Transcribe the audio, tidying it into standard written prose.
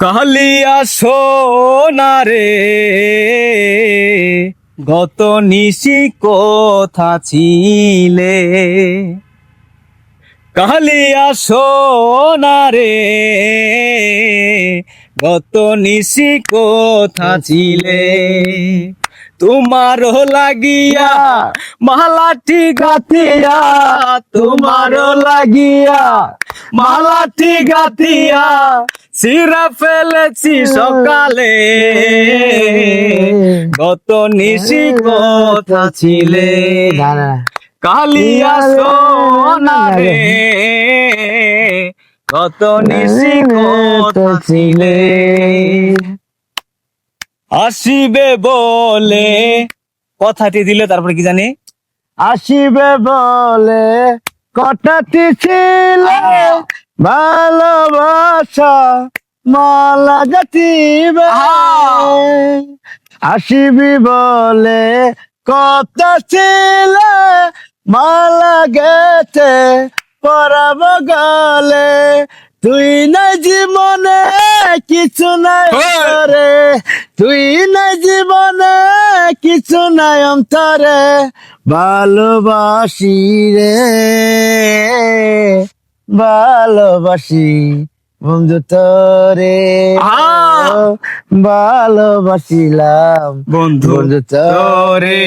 কালিয়া সোনারে গত নিশি কোথা ছিলে, কালিয়া সোনারে গত নিশি কোথা ছিলে। তোমার লাগিয়া মালাটি গাতিয়া, তোমার লাগিয়া মালাটি গাতিয়া সিরা ফেলেছি সকালে, গত নিশি কোথা ছিলে। কালিয়া সোনারে গত নিশি কোথা ছিলে। আসিবে বলে কথাটি দিলে, তারপরে কি জানি, আসিবে বলে কথাটি ছিল, ভালোবাসা মালা গাঁথিবে। আসিবি বলে কথা ছিল, মালা গেথে পরাব গলে। তুই নাই জীবনে কিছু নাই অন্তরে, তুই নাই জীবনে কিছু নাই অন্তরে। ভালোবাসি রে ভালোবাসি বন্ধু তোরে, ভালোবাসিলাম বন্ধু বন্ধু তোরে।